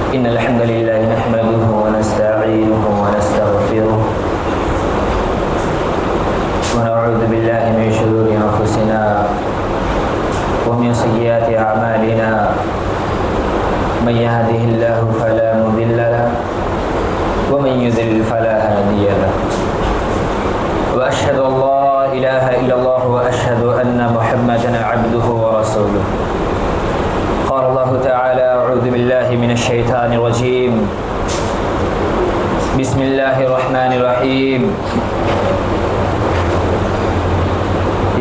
إن الحمد لله نحمده ونستعينه ونستغفره ونعوذ بالله من شرور أنفسنا ومن سيئات أعمالنا من يهده الله فلا مضل له ومن يضلل فلا هادي له وأشهد أن لا إله إلا الله وأشهد أن محمدا عبده ورسوله. قال الله تعالى: أعوذ بالله من الشيطان الرجيم. بسم الله الرحمن الرحيم.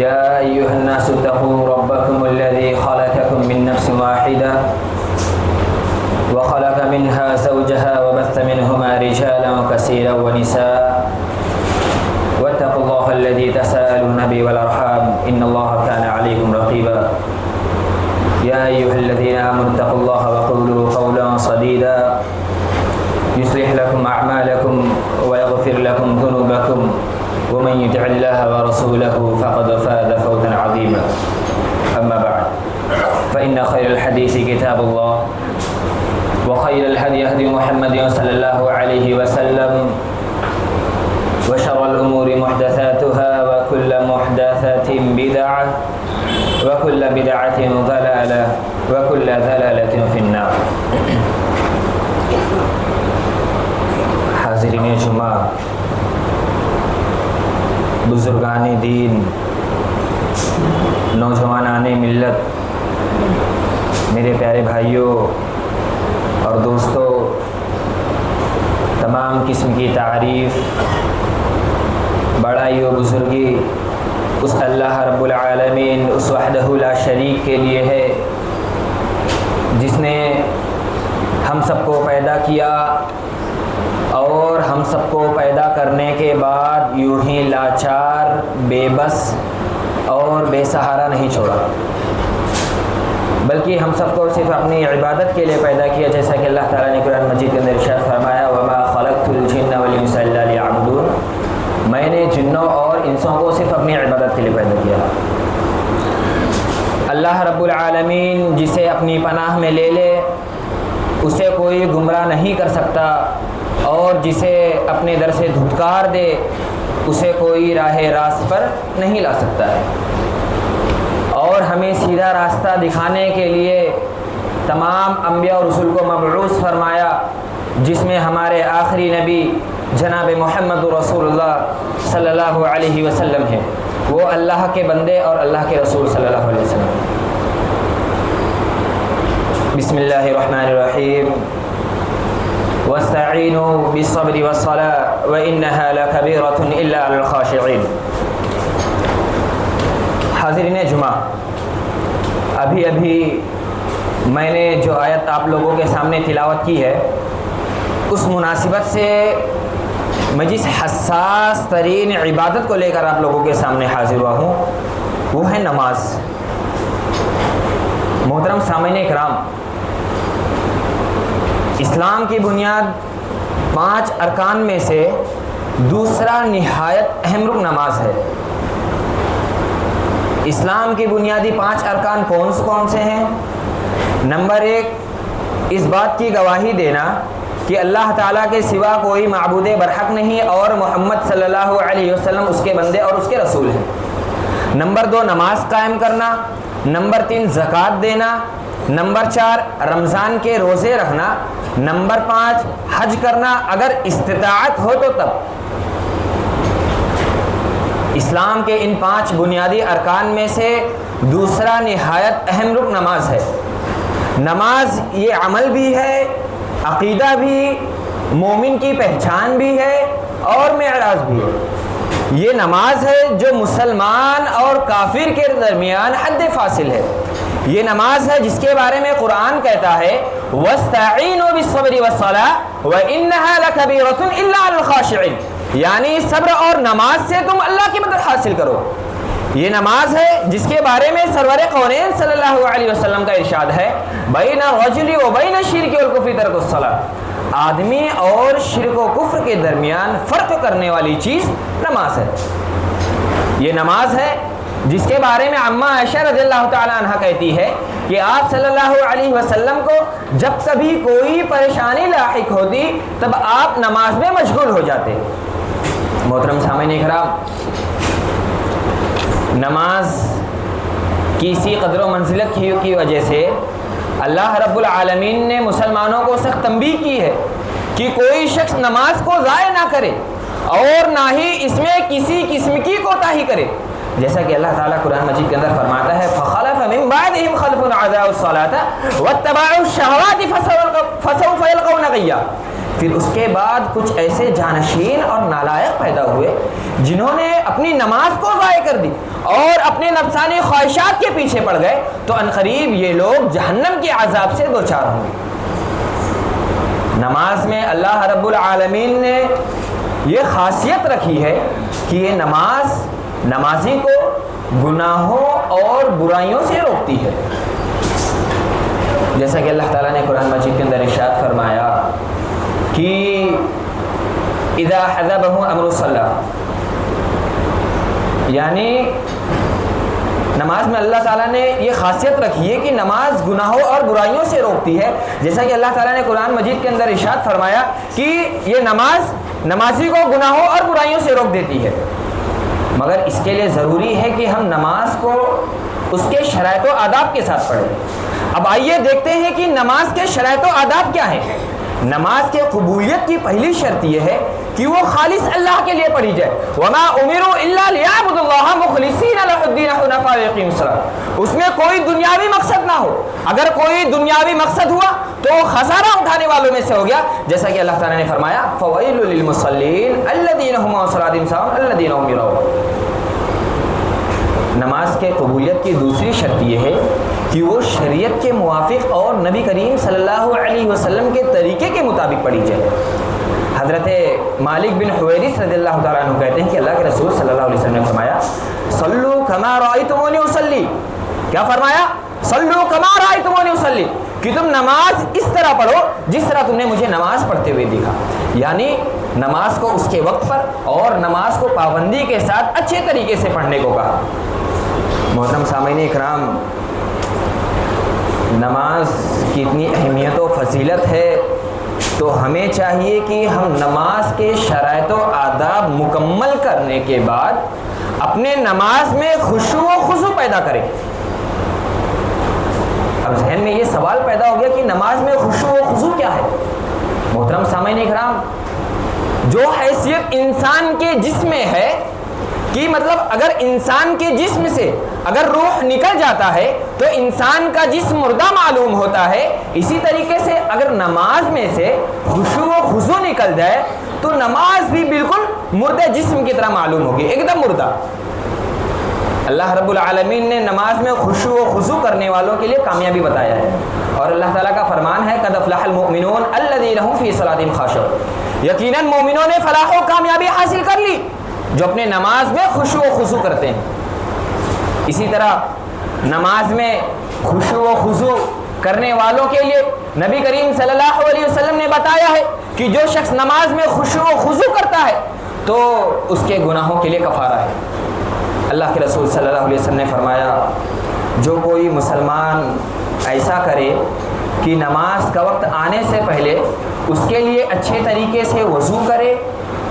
يا أيها الناس اتقوا ربكم الذي خلقكم من نفس واحدة وخلق منها زوجها وبث منهما رجالا كثيرا ونساء واتقوا الله الذي تساءلون به والأرحام إن الله كان عليكم رقيبا. يا أيها الذين آمنوا اتقوا الله وقولوا قولا سديدا يصلح لكم أعمالكم ويغفر لكم ذنوبكم ومن يطع الله ورسوله فقد فاز فوزا عظيما. أما بعد فإن خير الحديث كتاب الله وخير الهدي هدي محمد صلى الله عليه وسلم وشر الأمور محدثاتها وكل محدثة بدعة وكل بدعة ضلالة وكل ضلالة في النار. حاضرین جمعہ، بزرگان دین، نوجوانان ملت، میرے پیارے بھائیوں اور دوستوں، تمام قسم کی تعریف، بڑائی و بزرگی اس اللہ رب العالمین، اس وحدہ لا شریک کے لیے ہے جس نے ہم سب کو پیدا کیا اور ہم سب کو پیدا کرنے کے بعد یوں ہی لاچار، بے بس اور بے سہارا نہیں چھوڑا، بلکہ ہم سب کو صرف اپنی عبادت کے لیے پیدا کیا، جیسا کہ اللہ تعالیٰ نے قرآن مجید کے اندر ارشاد فرمایا: وَمَا خَلَقْتُ الْجِنَّ وَالْإِنسَ إِلَّا لِيَعْبُدُونَ. میں نے جنوں اور انسوں کو صرف اپنی عبادت کے لیے پیدا کیا. اللہ رب العالمین جسے اپنی پناہ میں لے لے اسے کوئی گمراہ نہیں کر سکتا، اور جسے اپنے در سے دھتکار دے اسے کوئی راہ راست پر نہیں لا سکتا ہے. اور ہمیں سیدھا راستہ دکھانے کے لیے تمام انبیاء اور رسول کو مبعوث فرمایا، جس میں ہمارے آخری نبی جناب محمد رسول اللہ صلی اللہ علیہ وسلم ہے. وہ اللہ کے بندے اور اللہ کے رسول صلی اللہ علیہ وسلم. بسم اللہ الرحمن الرحیم. واستعینوا بالصبر والصلاة وإنها لكبیرة إلا على الخاشعین. حاضرین جمعہ، ابھی میں نے جو آیت آپ لوگوں کے سامنے تلاوت کی ہے، اس مناسبت سے میں جس حساس ترین عبادت کو لے کر آپ لوگوں کے سامنے حاضر ہوا ہوں وہ ہے نماز. محترم سامعین کرام، اسلام کی بنیاد 5 ارکان میں سے دوسرا نہایت اہم رکن نماز ہے. اسلام کی بنیادی 5 ارکان کون سے ہیں؟ نمبر 1، اس بات کی گواہی دینا کہ اللہ تعالیٰ کے سوا کوئی معبود برحق نہیں اور محمد صلی اللہ علیہ وسلم اس کے بندے اور اس کے رسول ہیں. نمبر 2، نماز قائم کرنا. نمبر 3، زکوٰۃ دینا. نمبر 4، رمضان کے روزے رکھنا. نمبر 5، حج کرنا اگر استطاعت ہو تو تب. اسلام کے ان 5 بنیادی ارکان میں سے دوسرا نہایت اہم رکن نماز ہے. نماز یہ عمل بھی ہے، عقیدہ بھی، مومن کی پہچان بھی ہے اور معراج بھی ہے. یہ نماز ہے جو مسلمان اور کافر کے درمیان حد فاصل ہے. یہ نماز ہے جس کے بارے میں قرآن کہتا ہے: وَاسْتَعِينُوا بِالصَّبْرِ وَالصَّلَاةِ وَإِنَّهَا لَكَبِيرَةٌ إِلَّا عَلَى الْخَاشِعِينَ. یعنی صبر اور نماز سے تم اللہ کی مدد حاصل کرو. یہ نماز ہے جس کے بارے میں سرور کونین صلی اللہ علیہ وسلم کا ارشاد ہے: بین الرجل و بین الشرک والکفر ترک الصلاۃ. آدمی اور شرک و کفر کے درمیان فرق کرنے والی چیز نماز ہے. یہ نماز ہے جس کے بارے میں عمہ عائشہ رضی اللہ تعالی عنہ کہتی ہے کہ آپ صلی اللہ علیہ وسلم کو جب کبھی کوئی پریشانی لاحق ہوتی تب آپ نماز میں مشغول ہو جاتے۔ محترم سامعین اکرام، نماز کی اسی قدر و منزلت کی وجہ سے اللہ رب العالمین نے مسلمانوں کو سخت تنبیہ کی ہے کہ کوئی شخص نماز کو ضائع نہ کرے اور نہ ہی اس میں کسی قسم کی کوتاہی کرے، جیسا کہ اللہ تعالیٰ قرآن مجید کے اندر فرماتا ہے فَخَلَفَ مِن بَعْدِهِمْ خَلْفٌ أَضَاعُوا الصَّلَاةَ وَاتَّبَعُوا الشَّهَوَاتِ فَسَوْفَ يَلْقَوْنَ غَيًّا۔ پھر اس کے بعد کچھ ایسے جانشین اور نالائق پیدا ہوئے جنہوں نے اپنی نماز کو ضائع کر دی اور اپنے نفسانی خواہشات کے پیچھے پڑ گئے، تو عنقریب یہ لوگ جہنم کے عذاب سے دوچار ہوں گے۔ نماز میں اللہ رب العالمین نے یہ خاصیت رکھی ہے کہ یہ نماز نمازی کو گناہوں اور برائیوں سے روکتی ہے، جیسا کہ اللہ تعالیٰ نے قرآن مجید کے اندر ارشاد فرمایا کہ اذا حضبه امر الصلاۃ، یعنی نماز میں اللہ تعالیٰ نے یہ خاصیت رکھی ہے کہ نماز گناہوں اور برائیوں سے روکتی ہے، جیسا کہ اللہ تعالیٰ نے قرآن مجید کے اندر ارشاد فرمایا کہ یہ نماز نمازی کو گناہوں اور برائیوں سے روک دیتی ہے، مگر اس کے لیے ضروری ہے کہ ہم نماز کو اس کے شرائط و آداب کے ساتھ پڑھیں۔ اب آئیے دیکھتے ہیں کہ نماز کے شرائط و آداب کیا ہیں۔ نماز کے قبولیت کی پہلی شرط یہ ہے کہ وہ خالص اللہ کے لیے پڑھی جائے، وما امروا الا ليعبدوا الله مخلصين له الدين حنفاء ويقيموا الصلاة، اس میں کوئی دنیاوی مقصد نہ ہو، اگر کوئی دنیاوی مقصد ہوا تو خسارہ اٹھانے والوں میں سے ہو گیا، جیسا کہ اللہ تعالیٰ نے فرمایا فویل للمصلین الذین هم عن صلاتهم ساہون الذین هم يراؤون۔ نماز کے قبولیت کی دوسری شرط یہ ہے کہ وہ شریعت کے موافق اور نبی کریم صلی اللہ علیہ وسلم کے طریقے کے مطابق پڑھی جائے۔ حضرت مالک بن حویرث رضی اللہ تعالیٰ عنہ کہتے ہیں کہ اللہ کے رسول صلی اللہ علیہ وسلم نے فرمایا صلو کما رأیتمونی اصلی، کیا فرمایا؟ صلو کما رأیتمونی اصلی، کہ تم نماز اس طرح پڑھو جس طرح تم نے مجھے نماز پڑھتے ہوئے دیکھا، یعنی نماز کو اس کے وقت پر اور نماز کو پابندی کے ساتھ اچھے طریقے سے پڑھنے کو کہا۔ محترم سامعین اکرام، نماز کی اتنی اہمیت و فضیلت ہے تو ہمیں چاہیے کہ ہم نماز کے شرائط و آداب مکمل کرنے کے بعد اپنے نماز میں خشوع و خضوع پیدا کریں۔ اب ذہن میں یہ سوال پیدا ہو گیا کہ نماز میں خشوع و خضوع کیا ہے؟ محترم سامعین اکرام، جو حیثیت انسان کے جسم میں ہے کہ مطلب اگر انسان کے جسم سے اگر روح نکل جاتا ہے تو انسان کا جسم مردہ معلوم ہوتا ہے، اسی طریقے سے اگر نماز میں سے خشوع و خضوع نکل جائے تو نماز بھی بالکل مردہ جسم کی طرح معلوم ہوگی، ایک دم مردہ۔ اللہ رب العالمین نے نماز میں خشوع و خضوع کرنے والوں کے لیے کامیابی بتایا ہے، اور اللہ تعالیٰ کا فرمان ہے قد افلح المؤمنون الذین هم فی صلاتہم خاشعون، یقیناً مومنوں نے فلاح و کامیابی حاصل کر لی جو اپنے نماز میں خشوع و خضوع کرتے ہیں۔ اسی طرح نماز میں خشوع و خضوع کرنے والوں کے لیے نبی کریم صلی اللہ علیہ وسلم نے بتایا ہے کہ جو شخص نماز میں خشوع و خضوع کرتا ہے تو اس کے گناہوں کے لیے کفارہ ہے۔ اللہ کے رسول صلی اللہ علیہ وسلم نے فرمایا جو کوئی مسلمان ایسا کرے کہ نماز کا وقت آنے سے پہلے اس کے لیے اچھے طریقے سے وضو کرے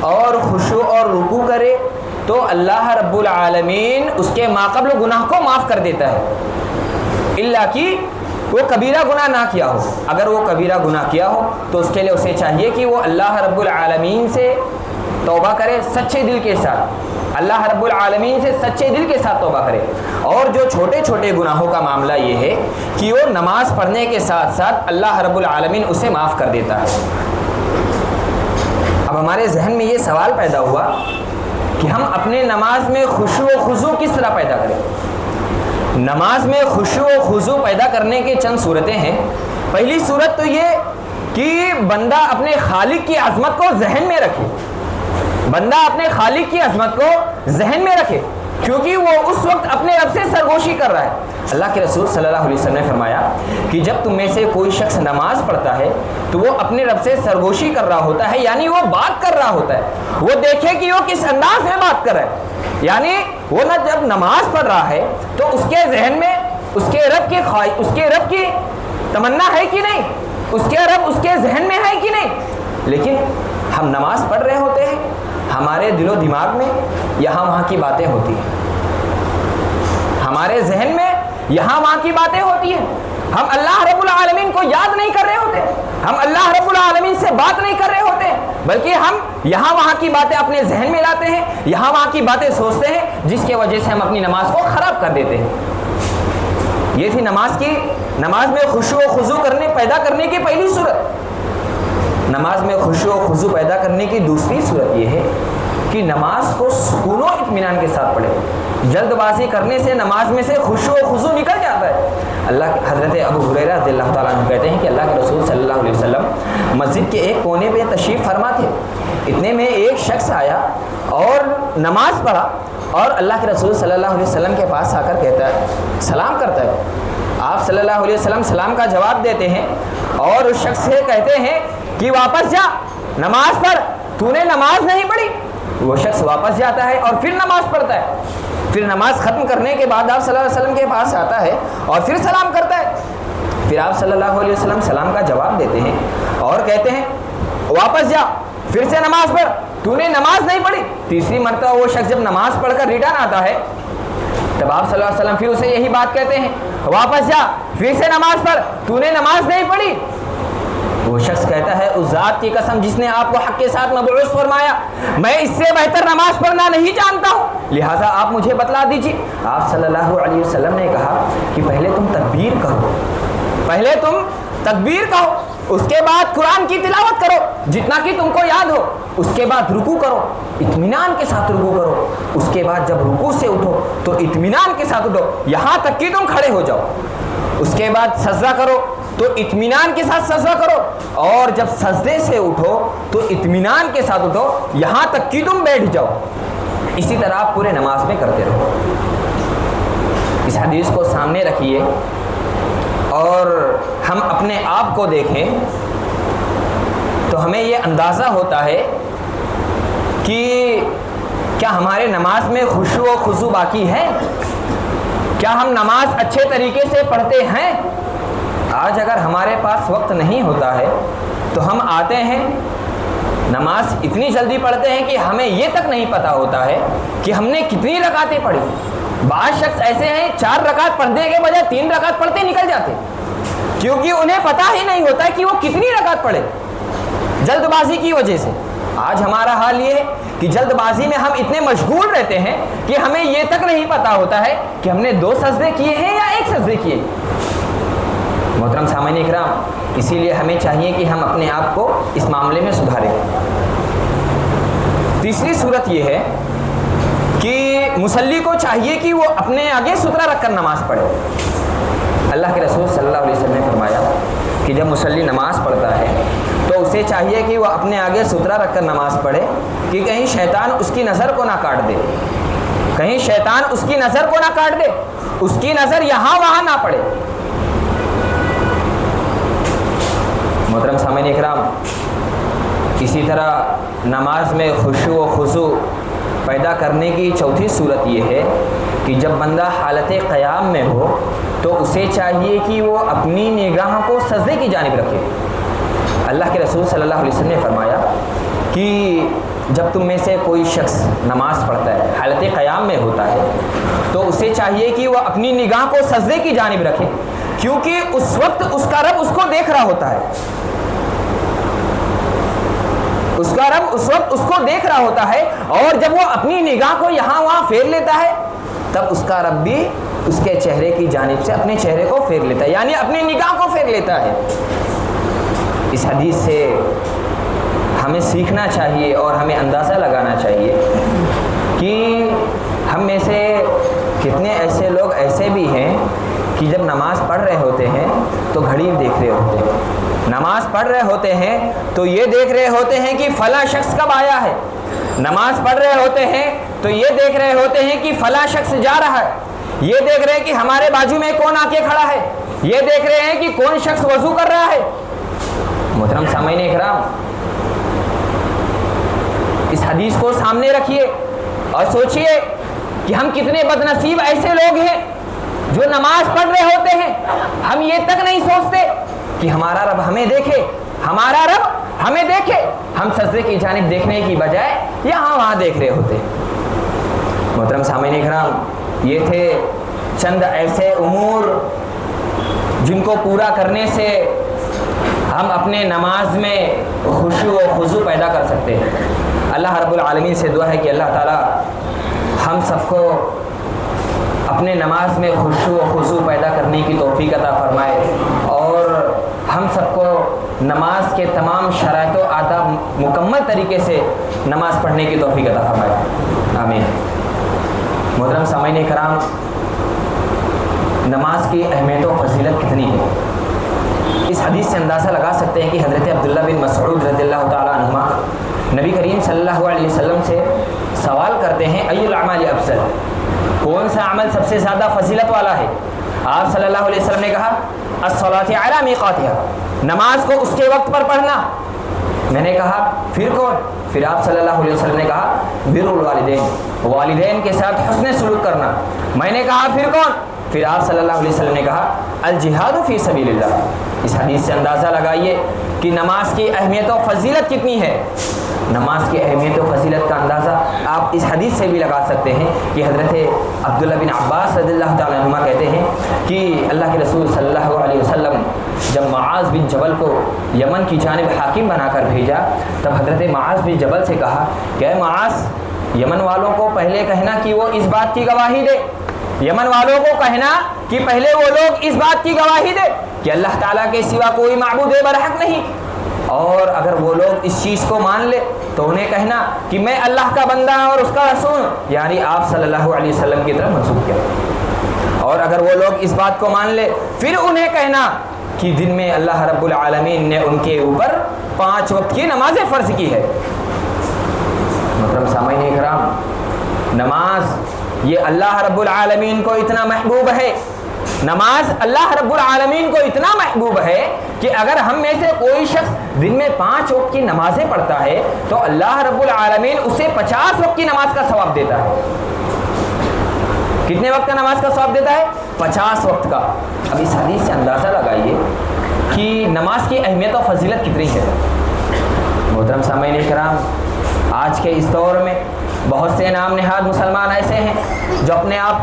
اور خشوع اور رکوع کرے تو اللہ رب العالمین اس کے ماقبل گناہ کو معاف کر دیتا ہے، الا کہ وہ کبیرہ گناہ نہ کیا ہو۔ اگر وہ کبیرہ گناہ کیا ہو تو اس کے لیے اسے چاہیے کہ وہ اللہ رب العالمین سے توبہ کرے سچے دل کے ساتھ، اللہ رب العالمین سے سچے دل کے ساتھ توبہ کرے۔ اور جو چھوٹے چھوٹے گناہوں کا معاملہ یہ ہے کہ وہ نماز پڑھنے کے ساتھ ساتھ اللہ رب العالمین اسے معاف کر دیتا ہے۔ اب ہمارے ذہن میں یہ سوال پیدا ہوا کہ ہم اپنے نماز میں خشوع و خضوع کس طرح پیدا کریں؟ نماز میں خشوع و خضوع پیدا کرنے کے چند صورتیں ہیں۔ پہلی صورت تو یہ کہ بندہ اپنے خالق کی عظمت کو ذہن میں رکھے، بندہ اپنے خالق کی عظمت کو ذہن میں رکھے، کیونکہ وہ اس وقت اپنے رب سے سرگوشی کر رہا ہے۔ اللہ کے رسول صلی اللہ علیہ وسلم نے فرمایا کہ جب تم میں سے کوئی شخص نماز پڑھتا ہے تو وہ اپنے رب سے سرگوشی کر رہا ہوتا ہے، یعنی وہ بات کر رہا ہوتا ہے، وہ دیکھے کہ وہ کس انداز میں بات کر رہا ہے، یعنی وہ نہ جب نماز پڑھ رہا ہے تو اس کے ذہن میں اس کے رب کی تمنا ہے کہ نہیں، اس کے رب اس کے ذہن میں ہے کہ نہیں؟ لیکن ہم نماز پڑھ رہے ہوتے ہیں، ہمارے دل و دماغ میں یہاں وہاں کی باتیں ہوتی ہیں، ہمارے ذہن میں یہاں وہاں کی باتیں ہوتی ہیں، ہم اللہ رب العالمین کو یاد نہیں کر رہے ہوتے، ہم اللہ رب العالمین سے بات نہیں کر رہے ہوتے، بلکہ ہم یہاں وہاں کی باتیں اپنے ذہن میں لاتے ہیں، یہاں وہاں کی باتیں سوچتے ہیں، جس کی وجہ سے ہم اپنی نماز کو خراب کر دیتے ہیں۔ یہ تھی نماز میں خشوع و خضوع پیدا کرنے کی پہلی صورت۔ نماز میں خشوع و خضوع پیدا کرنے کی دوسری صورت یہ ہے کہ نماز کو سکون و اطمینان کے ساتھ پڑھے۔ جلد بازی کرنے سے نماز میں سے خشوع و خضوع نکل جاتا ہے۔ حضرت ابو ہریرہ رضی اللہ تعالیٰ عنہ کہتے ہیں کہ اللہ کے رسول صلی اللہ علیہ وسلم مسجد کے ایک کونے پہ تشریف فرما تھے، اتنے میں ایک شخص آیا اور نماز پڑھا، اور اللہ کے رسول صلی اللہ علیہ وسلم کے پاس آ کر کہتا ہے، سلام کرتا ہے۔ آپ صلی اللہ علیہ وسلم سلام کا جواب دیتے ہیں اور اس شخص سے کہتے ہیں کہ واپس جا، نماز پڑھ، تو نے نماز نہیں پڑھی۔ وہ شخص واپس جاتا ہے اور پھر نماز پڑھتا ہے، پھر نماز ختم کرنے کے بعد آپ صلی اللہ علیہ وسلم کے پاس آتا ہے اور پھر سلام کرتا ہے۔ پھر آپ صلی اللہ علیہ وسلم سلام کا جواب دیتے ہیں اور کہتے ہیں واپس جا، پھر سے نماز پڑھ، تو نے نماز نہیں پڑھی۔ تیسری مرتبہ وہ شخص جب نماز پڑھ کر ریٹرن آتا ہے تب آپ صلی اللہ علیہ وسلم پھر اسے یہی بات کہتے ہیں، واپس جا، پھر سے نماز پڑھ، تو نے نماز نہیں پڑھی۔ وہ شخص کہتا ہے اس ذات کی قسم جس نے آپ کو حق کے ساتھ مبعوث فرمایا، میں اس سے بہتر نماز پڑھنا نہیں جانتا ہوں، لہٰذا آپ مجھے بتلا دیجیے۔ آپ صلی اللہ علیہ وسلم نے کہا کہ پہلے تم تکبیر کہو، اس کے بعد قرآن کی تلاوت کرو جتنا کہ تم کو یاد ہو، اس کے بعد رکوع کرو، اطمینان کے ساتھ رکوع کرو، اس کے بعد جب رکوع سے اٹھو تو اطمینان کے ساتھ اٹھو یہاں تک کہ تم کھڑے ہو جاؤ، اس کے بعد سجدہ کرو تو اطمینان کے ساتھ سجدہ کرو، اور جب سجدے سے اٹھو تو اطمینان کے ساتھ اٹھو یہاں تک کہ تم بیٹھ جاؤ۔ اسی طرح آپ پورے نماز میں کرتے رہو۔ اس حدیث کو سامنے رکھیے اور ہم اپنے آپ کو دیکھیں تو ہمیں یہ اندازہ ہوتا ہے کہ کیا ہمارے نماز میں خشوع و خضوع باقی ہے؟ کیا ہم نماز اچھے طریقے سے پڑھتے ہیں؟ آج اگر ہمارے پاس وقت نہیں ہوتا ہے تو ہم آتے ہیں، نماز اتنی جلدی پڑھتے ہیں کہ ہمیں یہ تک نہیں پتہ ہوتا ہے کہ ہم نے کتنی رکعتیں پڑھی۔ بعض شخص ایسے ہیں 4 رکعت پڑھنے کے بجائے 3 رکعت پڑھتے نکل جاتے، کیونکہ انہیں پتہ ہی نہیں ہوتا کہ وہ کتنی رکعت پڑھے، جلد بازی کی وجہ سے۔ آج ہمارا حال یہ ہے کہ جلد بازی میں ہم اتنے مشغول رہتے ہیں کہ ہمیں یہ تک نہیں پتہ ہوتا ہے کہ ہم نے 2 سجدے کیے ہیں یا 1 سجدے کیے۔ محترم سامعین اکرام، اسی لیے ہمیں چاہیے کہ ہم اپنے آپ کو اس معاملے میں سدھاریں۔ تیسری صورت یہ ہے کہ مصلی کو چاہیے کہ وہ اپنے آگے سترہ رکھ کر نماز پڑھے۔ اللہ کے رسول صلی اللہ علیہ وسلم نے فرمایا کہ جب مصلی نماز پڑھتا ہے تو اسے چاہیے کہ وہ اپنے آگے سترہ رکھ کر نماز پڑھے کہ کہیں شیطان اس کی نظر کو نہ کاٹ دے، کہیں شیطان اس کی نظر کو نہ کاٹ دے، اس کی نظر یہاں وہاں نہ پڑے۔ محترم سامعین اکرام، اسی طرح نماز میں خشوع و خضوع پیدا کرنے کی چوتھی صورت یہ ہے کہ جب بندہ حالت قیام میں ہو تو اسے چاہیے کہ وہ اپنی نگاہ کو سجدے کی جانب رکھے۔ اللہ کے رسول صلی اللہ علیہ وسلم نے فرمایا کہ جب تم میں سے کوئی شخص نماز پڑھتا ہے، حالت قیام میں ہوتا ہے، تو اسے چاہیے کہ وہ اپنی نگاہ کو سجدے کی جانب رکھے، کیونکہ اس وقت اس کا رب اس کو دیکھ رہا ہوتا ہے، اس کا رب اس وقت اس کو دیکھ رہا ہوتا ہے، اور جب وہ اپنی نگاہ کو یہاں وہاں پھیر لیتا ہے تب اس کا رب بھی اس کے چہرے کی جانب سے اپنے چہرے کو پھیر لیتا ہے، یعنی اپنی نگاہ کو پھیر لیتا ہے۔ اس حدیث سے ہمیں سیکھنا چاہیے اور ہمیں اندازہ لگانا چاہیے کہ ہم میں سے کتنے ایسے لوگ ایسے بھی ہیں کہ جب نماز پڑھ رہے ہوتے ہیں تو گھڑی دیکھ رہے ہوتے ہیں، نماز پڑھ رہے ہوتے ہیں تو یہ دیکھ رہے ہوتے ہیں کہ فلاں شخص کب آیا ہے، نماز پڑھ رہے ہوتے ہیں تو یہ دیکھ رہے ہوتے ہیں کہ فلاں شخص جا رہا ہے، یہ دیکھ رہے ہیں کہ ہمارے بازو میں کون آ کے کھڑا ہے، یہ دیکھ رہے ہیں کہ کون شخص وضو کر رہا ہے۔ محترم سامعین اکرام، اس حدیث کو سامنے رکھیے اور سوچئے کہ ہم کتنے بدنصیب ایسے لوگ ہیں جو نماز پڑھ رہے ہوتے ہیں، ہم یہ تک نہیں سوچتے کہ ہمارا رب ہمیں دیکھے، ہمارا رب ہمیں دیکھے، ہم سجدے کی جانب دیکھنے کی بجائے یہاں وہاں دیکھ رہے ہوتے ہیں۔ محترم سامعین کرام، یہ تھے چند ایسے امور جن کو پورا کرنے سے ہم اپنے نماز میں خشوع و خضوع پیدا کر سکتے ہیں۔ اللہ رب العالمین سے دعا ہے کہ اللہ تعالی ہم سب کو اپنے نماز میں خشوع و خضوع پیدا کرنے کی توفیق عطا فرمائے، اور ہم سب کو نماز کے تمام شرائط و آداب مکمل طریقے سے نماز پڑھنے کی توفیق عطا فرمائے، آمین۔ محترم سامعین کرام، نماز کی اہمیت و فضیلت کتنی ہے، اس حدیث سے اندازہ لگا سکتے ہیں کہ حضرت عبداللہ بن مسعود رضی اللہ تعالیٰ عنہما نبی کریم صلی اللہ علیہ وسلم سے سوال کرتے ہیں ای الاعمال افضل، کون سا عمل سب سے زیادہ فضیلت والا ہے؟ آپ صلی اللہ علیہ وسلم نے کہا الصلاۃ علی میقاتها، نماز کو اس کے وقت پر پڑھنا۔ میں نے کہا پھر کون؟ پھر آپ صلی اللہ علیہ وسلم نے کہا بر الوالدین، والدین کے ساتھ حسن سلوک کرنا۔ میں نے کہا پھر کون؟ پھر آپ صلی اللہ علیہ وسلم نے کہا الجہاد فی سبیل اللہ۔ اس حدیث سے اندازہ لگائیے کہ نماز کی اہمیت و فضیلت کتنی ہے۔ نماز کی اہمیت و فضیلت کا اندازہ آپ اس حدیث سے بھی لگا سکتے ہیں کہ حضرت عبداللہ بن عباس رضی اللہ تعالیٰ عنہما کہتے ہیں کہ اللہ کے رسول صلی اللہ علیہ وسلم جب معاذ بن جبل کو یمن کی جانب حاکم بنا کر بھیجا، تب حضرت معاذ بن جبل سے کہا کہ اے معاذ، یمن والوں کو پہلے کہنا کہ وہ اس بات کی گواہی دے، یمن والوں کو کہنا کہ پہلے وہ لوگ اس بات کی گواہی دے کہ اللہ تعالیٰ کے سوا کوئی معبود برحق نہیں، اور اگر وہ لوگ اس چیز کو مان لے تو انہیں کہنا کہ میں اللہ کا بندہ اور اس کا رسول، یعنی آپ صلی اللہ علیہ وسلم کی طرف منسوب کیا۔ اور اگر وہ لوگ اس بات کو مان لے پھر انہیں کہنا کہ دن میں اللہ رب العالمین نے ان کے اوپر 5 وقت کی نمازیں فرض کی ہے۔ محترم سامعین کرام، نماز یہ اللہ رب العالمین کو اتنا محبوب ہے، نماز اللہ رب العالمین کو اتنا محبوب ہے کہ اگر ہم میں سے کوئی شخص دن میں 5 وقت کی نمازیں پڑھتا ہے تو اللہ رب العالمین اسے 50 وقت کی نماز کا ثواب دیتا ہے۔ کتنے وقت کا نماز کا ثواب دیتا ہے؟ 50 وقت کا۔ اب اس حدیث سے اندازہ لگائیے کہ نماز کی اہمیت و فضیلت کتنی ہے۔ محترم سامعین کرام، آج کے اس دور میں بہت سے نام نہاد مسلمان ایسے ہیں جو اپنے آپ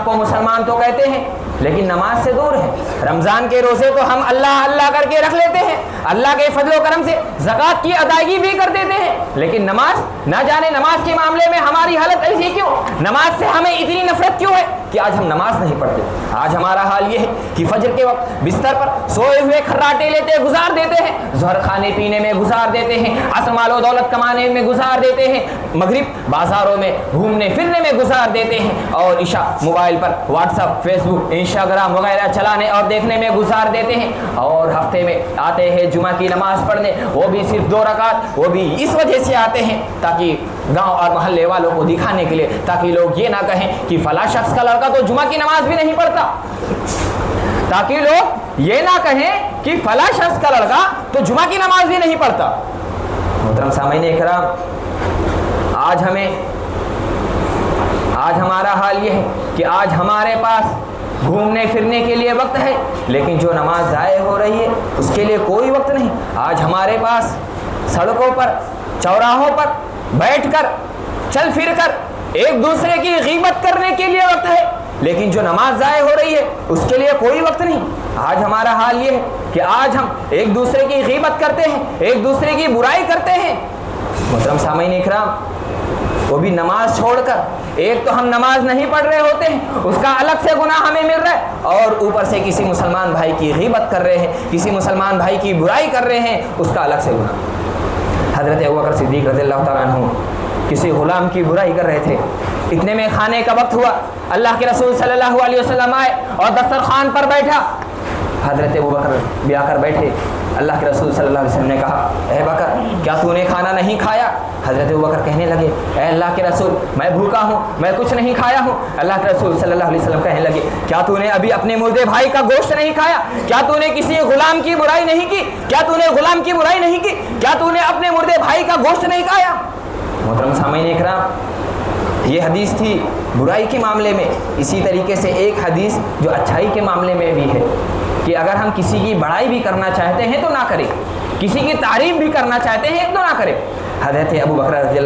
کو مسلمان تو کہتے ہیں لیکن نماز سے دور ہیں۔ رمضان کے روزے تو ہم اللہ اللہ کر کے رکھ لیتے ہیں، اللہ کے فضل و کرم سے زکوٰۃ کی ادائیگی بھی کر دیتے ہیں، لیکن نماز، نہ جانے نماز کے معاملے میں ہماری حالت ایسی کیوں، نماز سے ہمیں اتنی نفرت کیوں ہے کہ آج ہم نماز نہیں پڑھتے۔ آج ہمارا حال یہ ہے کہ فجر کے وقت بستر پر سوئے ہوئے کھراٹے لیتے گزار دیتے ہیں، ظہر کھانے پینے میں گزار دیتے ہیں، عصر مال و دولت کمانے میں گزار دیتے ہیں، مغرب بازاروں میں گھومنے پھرنے میں گزار دیتے ہیں، اور عشاء موبائل پر واٹس ایپ، فیس بک، انسٹاگرام وغیرہ چلانے اور دیکھنے میں گزار دیتے ہیں، اور ہفتے میں آتے ہیں جمعہ کی نماز پڑھنے، وہ بھی صرف 2 رکعت، وہ بھی اس وجہ سے آتے ہیں تاکہ گاؤں اور محلے والوں کو دکھانے کے لیے، تاکہ لوگ یہ نہ کہیں کہ فلاں شخص کا لڑکا تو جمعہ کی نماز بھی نہیں پڑھتا، تاکہ لوگ یہ نہ کہیں کہ فلاں شخص کا لڑکا تو جمعہ کی نماز بھی نہیں پڑھتا۔ محترم سامعین اکرام، آج ہمارا حال یہ ہے کہ آج ہمارے پاس گھومنے پھرنے کے لیے وقت ہے، لیکن جو نماز ضائع ہو رہی ہے اس کے لیے کوئی وقت نہیں۔ آج ہمارے پاس سڑکوں پر، چوراہوں پر بیٹھ کر، چل پھر کر ایک دوسرے کی غیبت کرنے کے لیے وقت ہے، لیکن جو نماز ضائع ہو رہی ہے اس کے لیے کوئی وقت نہیں۔ آج ہمارا حال یہ ہے کہ آج ہم ایک دوسرے کی غیبت کرتے ہیں، ایک دوسرے کی برائی کرتے ہیں۔ محترم سامعین اکرام، وہ بھی نماز چھوڑ کر، ایک تو ہم نماز نہیں پڑھ رہے ہوتے ہیں، اس کا الگ سے گناہ ہمیں مل رہا ہے، اور اوپر سے کسی مسلمان بھائی کی غیبت کر رہے ہیں، کسی مسلمان بھائی کی برائی کر رہے ہیں، اس کا الگ سے گناہ۔ حضرت ابوبکر صدیق رضی اللہ تعالیٰ عنہ کسی غلام کی برائی کر رہے تھے، اتنے میں کھانے کا وقت ہوا، اللہ کے رسول صلی اللہ علیہ وسلم آئے اور دسترخوان پر بیٹھا، حضرت ابوبکر بھی آ کر بیٹھے۔ اللہ کے رسول صلی اللہ علیہ وسلم نے کہا اے بکر، کیا تو نے کھانا نہیں کھایا؟ حضرت ابوبکر کہنے لگے اے اللہ کے رسول، میں بھوکا ہوں، میں کچھ نہیں کھایا ہوں۔ اللہ کے رسول صلی اللہ علیہ وسلم کہنے لگے کیا تو نے ابھی اپنے مردے بھائی کا گوشت نہیں کھایا؟ کیا تو نے کسی غلام کی برائی نہیں کی؟ کیا تو نے غلام کی برائی نہیں کی؟ کیا تو نے اپنے مردے بھائی کا گوشت نہیں کھایا؟ محترم سامعین اکرام، یہ حدیث تھی برائی کے معاملے میں. اسی طریقے سے ایک حدیث جو اچھائی کے معاملے میں بھی ہے کہ اگر ہم کسی کی بڑائی بھی کرنا چاہتے ہیں تو نہ کریں, کسی کی تعریف بھی کرنا چاہتے ہیں تو نہ کریں. حضرت ابو بکر رضی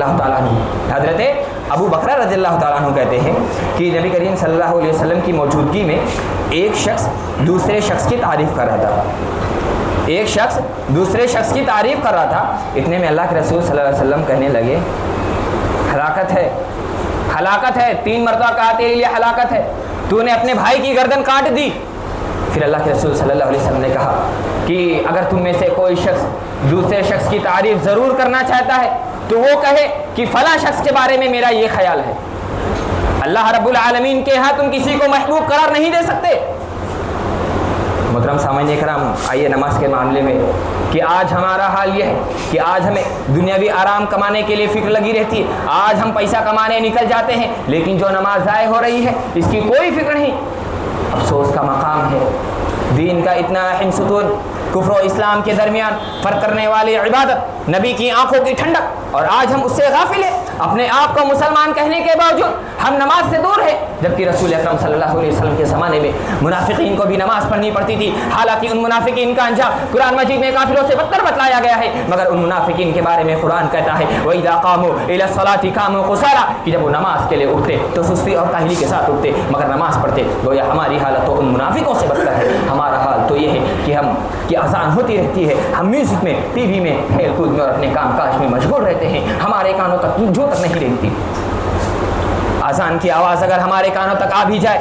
اللہ تعالیٰ عنہ کہتے ہیں کہ نبی کریم صلی اللہ علیہ وسلم کی موجودگی میں ایک شخص دوسرے شخص کی تعریف کر رہا تھا. اتنے میں اللہ کے رسول صلی اللہ علیہ وسلم کہنے لگے ہلاکت ہے 3 مرتبہ کہا تیرے لیے ہلاکت ہے, تو نے اپنے بھائی کی گردن کاٹ دی. پھر اللہ کے رسول صلی اللہ علیہ وسلم نے کہا کہ اگر تم میں سے کوئی شخص دوسرے شخص کی تعریف ضرور کرنا چاہتا ہے تو وہ کہے کہ فلاں شخص کے بارے میں میرا یہ خیال ہے. اللہ رب العالمین کے ہاں تم کسی کو محبوب قرار نہیں دے سکتے. محترم سامعین کرام, آئیے نماز کے معاملے میں کہ آج ہمارا حال یہ ہے کہ آج ہمیں دنیاوی آرام کمانے کے لیے فکر لگی رہتی ہے. آج ہم پیسہ کمانے نکل جاتے ہیں لیکن جو نماز ضائع ہو رہی ہے اس کی کوئی فکر نہیں. افسوس کا مقام ہے, دین کا اتنا اہم ستون, کفر و اسلام کے درمیان فرق کرنے والی عبادت, نبی کی آنکھوں کی ٹھنڈک, اور آج ہم اس سے غافل ہیں. اپنے آپ کو مسلمان کہنے کے باوجود ہم نماز سے دور ہیں, جبکہ رسول اکرم صلی اللہ علیہ وسلم کے زمانے میں منافقین کو بھی نماز پڑھنی پڑتی تھی. حالانکہ ان منافقین کا انجام قرآن مجید میں کافروں سے بدتر بتلایا گیا ہے, مگر ان منافقین کے بارے میں قرآن کہتا ہے وَإِذَا قَامُوا إِلَى الصَّلَاةِ قَامُوا كُسَالَىٰ, کہ جب وہ نماز کے لیے اٹھتے تو سستی اور کاہلی کے ساتھ اٹھتے, مگر نماز پڑھتے. گویا ہماری حالت تو ان منافقوں سے بدتر ہے. ہمارا حال تو یہ ہے کہ ہم کی اذان ہوتی رہتی ہے, ہم میوزک میں, ٹی وی میں, کھیل کود میں اور اپنے کام کاج میں مشغول رہتے ہیں. ہمارے کانوں تک جو تک نہیں رہتی. اذان کی آواز اگر ہمارے کانوں تک آ بھی جائے,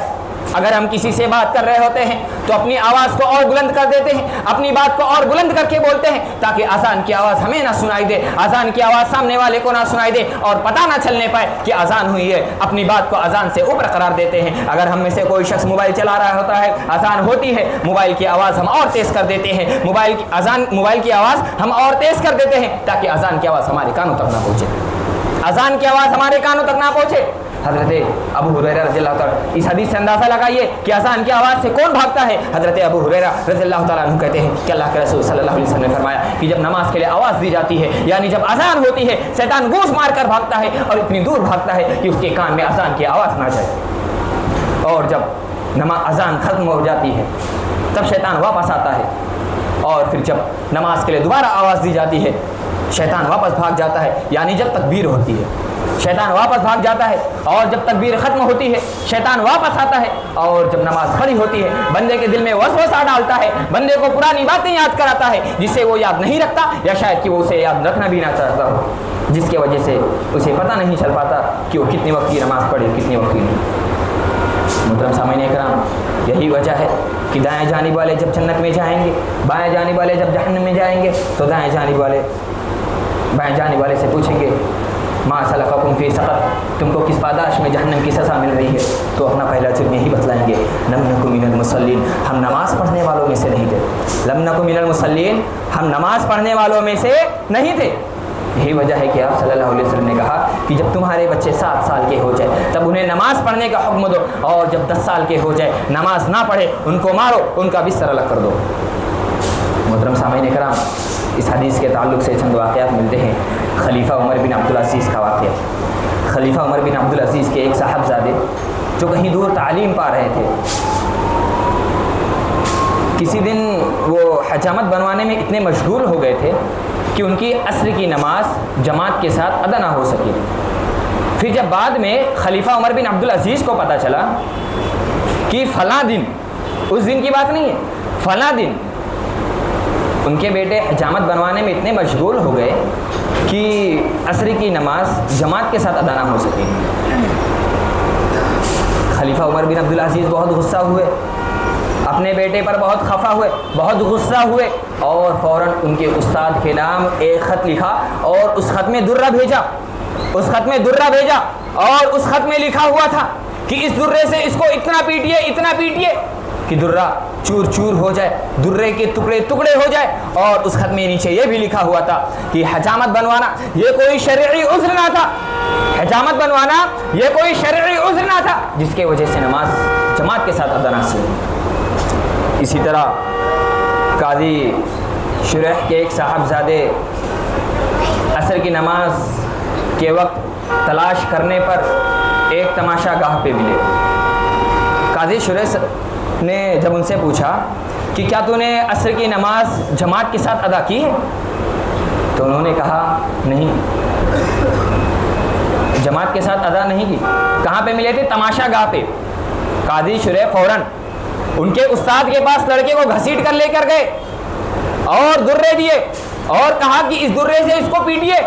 اگر ہم کسی سے بات کر رہے ہوتے ہیں تو اپنی آواز کو اور بلند کر دیتے ہیں, اپنی بات کو اور بلند کر کے بولتے ہیں تاکہ اذان کی آواز ہمیں نہ سنائی دے, اذان کی آواز سامنے والے کو نہ سنائی دے اور پتہ نہ چلنے پائے کہ اذان ہوئی ہے. اپنی بات کو اذان سے اوپر قرار دیتے ہیں. اگر ہم میں سے کوئی شخص موبائل چلا رہا ہوتا ہے, اذان ہوتی ہے, موبائل کی آواز ہم اور تیز کر دیتے ہیں, موبائل کی آواز ہم اور تیز کر دیتے ہیں تاکہ اذان کی آواز ہمارے کانوں تک نہ پہنچے, اذان کی آواز ہمارے کانوں تک نہ پہنچے. حضرت ابو ہریرہ رضی اللہ تعالیٰ, اس حدیث سے اندازہ لگائیے کہ اذان کی آواز سے کون بھاگتا ہے. حضرت ابو ہریرہ رضی اللہ تعالیٰ عنہ کہتے ہیں کہ اللہ کے رسول صلی اللہ علیہ وسلم نے فرمایا کہ جب نماز کے لیے آواز دی جاتی ہے, یعنی جب اذان ہوتی ہے, شیطان گوش مار کر بھاگتا ہے اور اتنی دور بھاگتا ہے کہ اس کے کان میں اذان کی آواز نہ جائے. اور جب اذان ختم ہو جاتی ہے تب شیطان واپس آتا ہے, اور پھر جب نماز کے لیے دوبارہ آواز دی جاتی ہے شیطان واپس بھاگ جاتا ہے. یعنی جب تکبیر ہوتی ہے شیطان واپس بھاگ جاتا ہے, اور جب تکبیر ختم ہوتی ہے شیطان واپس آتا ہے, اور جب نماز کھڑی ہوتی ہے بندے کے دل میں وسوسہ ڈالتا ہے, بندے کو پرانی باتیں یاد کراتا ہے جسے وہ یاد نہیں رکھتا, یا شاید کہ وہ اسے یاد رکھنا بھی نہ چاہتا ہو, جس کی وجہ سے اسے پتہ نہیں چل پاتا کہ وہ کتنے وقت کی نماز پڑھے کتنے وقت کی نہیں. محترم سامعین کرام, یہی وجہ ہے کہ دائیں جانب والے جب جنت میں جائیں گے, بائیں جانب والے جب جہنم میں جائیں گے, تو دائیں جانب والے بائیں جانب والے سے پوچھیں گے ما سلککم فی سقر, تم کو کس پاداش میں جہنم کی سزا مل رہی ہے, تو اپنا پہلا جرم یہی بتلائیں گے لم نک من المصلین, ہم نماز پڑھنے والوں میں سے نہیں تھے. لم نک من المصلین, ہم نماز پڑھنے والوں میں سے نہیں تھے. یہی وجہ ہے کہ آپ صلی اللہ علیہ وسلم نے کہا کہ جب تمہارے بچے 7 سال کے ہو جائے تب انہیں نماز پڑھنے کا حکم دو, اور جب 10 سال کے ہو جائے نماز نہ پڑھے ان کو مارو, ان کا بستر الگ کر دو. محترم سامعین کرام, اس حدیث کے تعلق سے چند واقعات ملتے ہیں. خلیفہ عمر بن عبدالعزیز کا واقعہ. خلیفہ عمر بن عبدالعزیز کے ایک صاحبزادے جو کہیں دور تعلیم پا رہے تھے, کسی دن وہ حجامت بنوانے میں اتنے مشغول ہو گئے تھے کہ ان کی عصر کی نماز جماعت کے ساتھ ادا نہ ہو سکی. پھر جب بعد میں خلیفہ عمر بن عبدالعزیز کو پتہ چلا کہ فلاں دن, اس دن کی بات نہیں ہے, فلاں دن ان کے بیٹے حجامت بنوانے میں اتنے مشغول ہو گئے کہ عصر کی نماز جماعت کے ساتھ ادا نہ ہو سکی. خلیفہ عمر بن عبدالعزیز بہت غصہ ہوئے, اپنے بیٹے پر بہت خفا ہوئے, بہت غصہ ہوئے, اور فوراً ان کے استاد کے نام ایک خط لکھا اور اس خط میں درہ بھیجا. اور اس خط میں لکھا ہوا تھا کہ اس درے سے اس کو اتنا پیٹیے کہ درہ چور چور ہو جائے, درے کے ٹکڑے ٹکڑے ہو جائے. اور اس خط میں نیچے یہ بھی لکھا ہوا تھا کہ حجامت بنوانا یہ کوئی شرعی عذر نہ تھا, حجامت بنوانا یہ کوئی شرعی عذر نہ تھا جس کی وجہ سے نماز جماعت کے ساتھ ادا نہ ہوئی. اسی طرح قاضی شریح کے ایک صاحبزادے عصر کی نماز کے وقت تلاش کرنے پر ایک تماشا گاہ پہ ملے. قاضی شریح نے جب ان سے پوچھا کہ کیا تو نے عصر کی نماز جماعت کے ساتھ ادا کی ہے؟ تو انہوں نے کہا نہیں، جماعت کے ساتھ ادا نہیں کی. کہاں پہ ملے تھے؟ تماشا گاہ پہ. قاضی شریح فوراً ان کے استاد کے پاس لڑکے کو گھسیٹ کر لے کر گئے اور درے دیے اور کہا کہ اس درے سے اس کو پیٹیے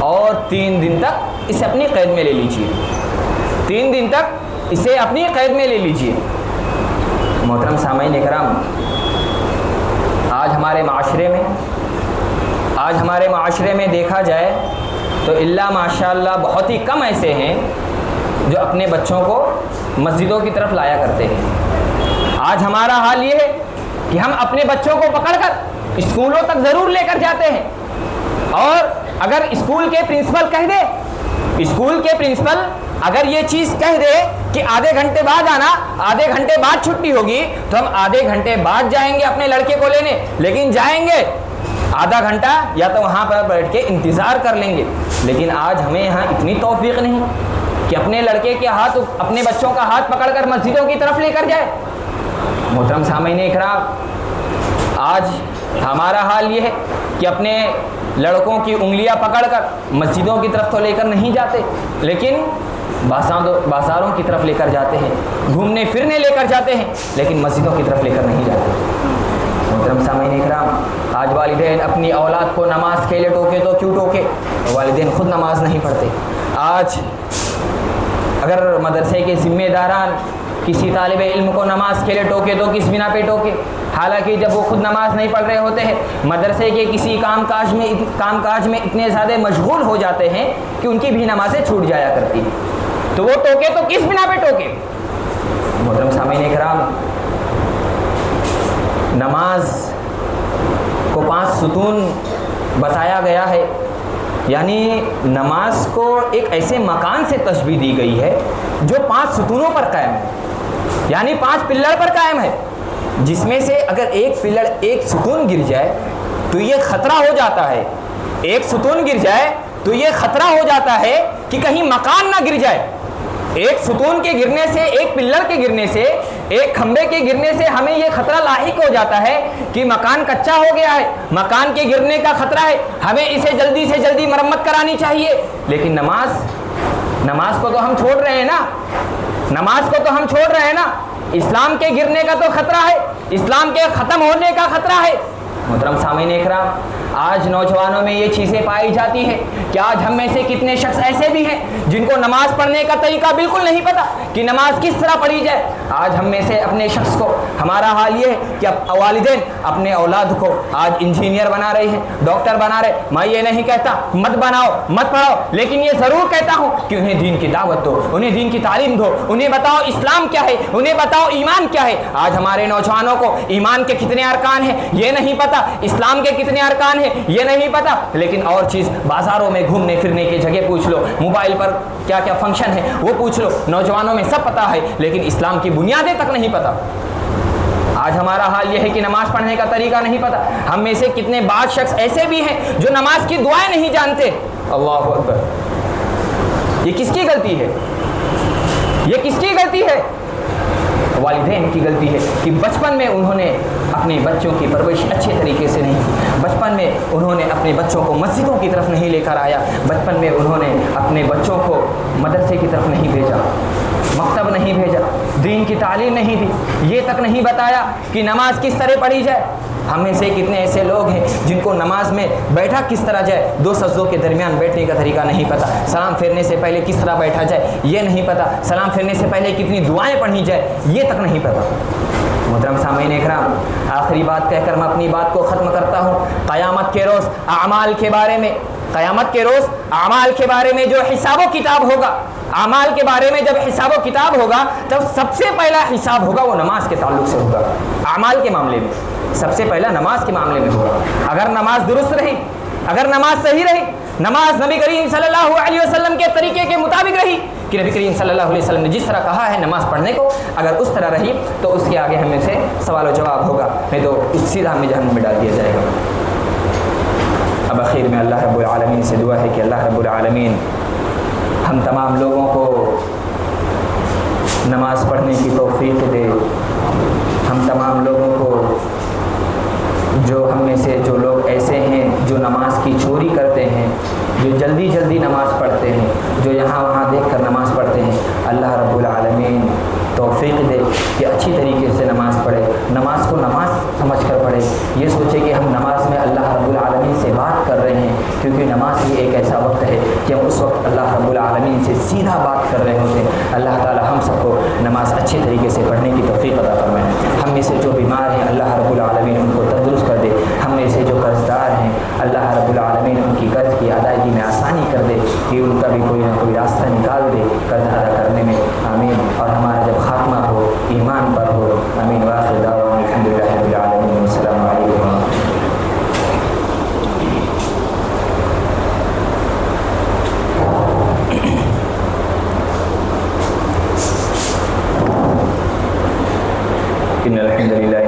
اور 3 دن تک اسے اپنی قید میں لے لیجیے. 3 دن تک اسے اپنی قید میں لے لیجیے. محترم سامعین اکرام، آج ہمارے معاشرے میں دیکھا جائے تو اللہ ماشاء اللہ بہت ہی کم ایسے ہیں جو اپنے بچوں کو مسجدوں کی طرف لایا کرتے ہیں. آج ہمارا حال یہ ہے کہ ہم اپنے بچوں کو پکڑ کر اسکولوں تک ضرور لے کر جاتے ہیں، اور اگر اسکول کے پرنسپل اگر یہ چیز کہہ دے کہ آدھے گھنٹے بعد آنا، آدھے گھنٹے بعد چھٹی ہوگی، تو ہم آدھے گھنٹے بعد جائیں گے اپنے لڑکے کو لینے. لیکن جائیں گے آدھا گھنٹہ یا تو وہاں پر بیٹھ کے انتظار کر لیں گے. لیکن آج ہمیں یہاں اتنی توفیق نہیں کہ اپنے لڑکے کے ہاتھ، اپنے بچوں کا ہاتھ پکڑ کر مسجدوں کی طرف لے کر جائے. محترم سامعین اکرام، آج ہمارا حال یہ ہے کہ اپنے لڑکوں کی انگلیاں پکڑ کر مسجدوں کی طرف تو لے کر نہیں جاتے، لیکن بازاروں کی طرف لے کر جاتے ہیں، گھومنے پھرنے لے کر جاتے ہیں، لیکن مسجدوں کی طرف لے کر نہیں جاتے. محترم سامعین اکرام، آج والدین اپنی اولاد کو نماز کے لیے ٹوکے تو کیوں ٹوکے؟ والدین خود نماز نہیں پڑھتے. آج اگر مدرسے کے ذمہ داران کسی طالب علم کو نماز کے لیے ٹوکے تو کس بنا پہ ٹوکے؟ حالانکہ جب وہ خود نماز نہیں پڑھ رہے ہوتے ہیں، مدرسے کے کسی کام کاج میں اتنے زیادہ مشغول ہو جاتے ہیں کہ ان کی بھی نمازیں چھوٹ جایا کرتی ہیں، تو وہ ٹوکے تو کس بنا پہ ٹوکے؟ محترم سامعین اکرام، نماز کو 5 ستون بتایا گیا ہے، یعنی نماز کو ایک ایسے مکان سے تشبیہ دی گئی ہے جو 5 ستونوں پر قائم ہے، یعنی 5 پلر پر قائم ہے، جس میں سے اگر ایک ستون گر جائے تو یہ خطرہ ہو جاتا ہے. ایک ستون گر جائے تو یہ خطرہ ہو جاتا ہے کہ کہیں مکان نہ گر جائے. ایک ستون کے گرنے سے، ایک پلر کے گرنے سے، ایک کھمبے کے گرنے سے ہمیں یہ خطرہ لاحق ہو جاتا ہے کہ مکان کچا ہو گیا ہے، مکان کے گرنے کا خطرہ ہے، ہمیں اسے جلدی سے جلدی مرمت کرانی چاہیے. لیکن نماز کو تو ہم چھوڑ رہے ہیں نا. اسلام کے گرنے کا تو خطرہ ہے، اسلام کے ختم ہونے کا خطرہ ہے. محترم سامعین اکرام، آج نوجوانوں میں یہ چیزیں پائی جاتی ہیں کہ آج ہم میں سے کتنے شخص ایسے بھی ہیں جن کو نماز پڑھنے کا طریقہ بالکل نہیں پتہ کہ نماز کس طرح پڑھی جائے. آج ہم میں سے اپنے شخص کو، ہمارا حال یہ ہے کہ والدین اپنے اولاد کو آج انجینئر بنا رہے ہیں، ڈاکٹر بنا رہے. میں یہ نہیں کہتا مت بناؤ، مت پڑھاؤ، لیکن یہ ضرور کہتا ہوں کہ انہیں دین کی دعوت دو، انہیں دین کی تعلیم دو، انہیں بتاؤ اسلام کیا ہے، انہیں بتاؤ ایمان کیا ہے. آج ہمارے نوجوانوں کو ایمان کے کتنے ارکان ہیں یہ نہیں پتہ، اسلام کے کتنے ارکان ہیں یہ نہیں پتہ. لیکن اور چیز، بازاروں میں گھومنے پھرنے کی جگہ پوچھ لو، موبائل پر کیا کیا فنکشن ہے وہ پوچھ لو، نوجوانوں میں سب پتہ ہے، لیکن اسلام کی بنیادیں تک نہیں پتہ. آج ہمارا حال یہ ہے کہ نماز پڑھنے کا طریقہ نہیں پتہ. ہم میں سے کتنے بعض شخص ایسے بھی ہیں جو نماز کی دعائیں نہیں جانتے. اللہ اکبر! یہ کس کی غلطی ہے؟ یہ کس کی غلطی ہے؟ والدین کی غلطی ہے کہ بچپن میں انہوں نے اپنے بچوں کی پرورش اچھے طریقے سے نہیں کی. بچپن میں انہوں نے اپنے بچوں کو مسجدوں کی طرف نہیں لے کر آیا. بچپن میں انہوں نے اپنے بچوں کو مدرسے کی طرف نہیں بھیجا، مکتب نہیں بھیجا، دین کی تعلیم نہیں دی، یہ تک نہیں بتایا کہ نماز کس طرح پڑھی جائے. ہم میں سے کتنے ایسے لوگ ہیں جن کو نماز میں بیٹھا کس طرح جائے، 2 سجدوں کے درمیان بیٹھنے کا طریقہ نہیں پتہ، سلام پھیرنے سے پہلے کس طرح بیٹھا جائے یہ نہیں پتہ، سلام پھیرنے سے پہلے کتنی دعائیں پڑھی جائے یہ تک نہیں پتہ. محترم سامعین اکرام، آخری بات کہہ کر میں اپنی بات کو ختم کرتا ہوں. قیامت کے روز اعمال کے بارے میں جو حساب و کتاب ہوگا، اعمال کے بارے میں جب حساب و کتاب ہوگا تب سب سے پہلا حساب ہوگا وہ نماز کے تعلق سے ہوگا. اعمال کے معاملے میں سب سے پہلا نماز کے معاملے میں ہوگا. اگر نماز درست رہی، اگر نماز صحیح رہی، نماز نبی کریم صلی اللہ علیہ وسلم کے طریقے کے مطابق رہی کہ نبی کریم صلی اللہ علیہ وسلم نے جس طرح کہا ہے نماز پڑھنے کو، اگر اس طرح رہی تو اس کے آگے ہمیں سے سوال و جواب ہوگا، نہیں تو اس سیدھا ہمیں جہنم میں ڈال دیا جائے گا. اب اخیر میں اللہ رب العالمین سے دعا ہے کہ اللہ رب العالمین ہم تمام لوگوں کو نماز پڑھنے کی توفیق دے. ہم تمام لوگوں کو جو ہم میں سے جو لوگ ایسے ہیں جو نماز کی چوری کرتے ہیں, جو جلدی جلدی نماز پڑھتے ہیں, جو یہاں وہاں دیکھ کر نماز پڑھتے ہیں, اللہ رب العالمین توفیق دے کہ اچھی طریقے سے نماز پڑھے, نماز کو نماز سمجھ کر پڑھے. یہ سوچے کہ ہم نماز میں اللہ رب العالمین سے بات کر رہے ہیں, کیونکہ نماز ہی ایک ایسا وقت ہے کہ ہم اس وقت اللہ رب العالمین سے سیدھا بات کر رہے ہوتے ہیں. اللہ تعالی ہم سب کو نماز اچھے طریقے سے پڑھنے کی توفیق عطا فرمائے. ہم میں سے جو بیمار ہیں اللہ رب العالمین ان کو تندرست کر دے. ہم میں سے جو قرض دار ہیں اللہ رب العالمین ان کی قرض کی ادائیگی میں آسانی کر دے, کہ ان کا بھی کوئی نہ کوئی راستہ نکال دے قرض ادا کرنے میں. آمین. اور ہمارا جب خاتمہ ہو ایمان پر ہو. آمین. وآخر دعوانا الحمدللہ رب العالمین. السلام علیکم. ان الحمد للہ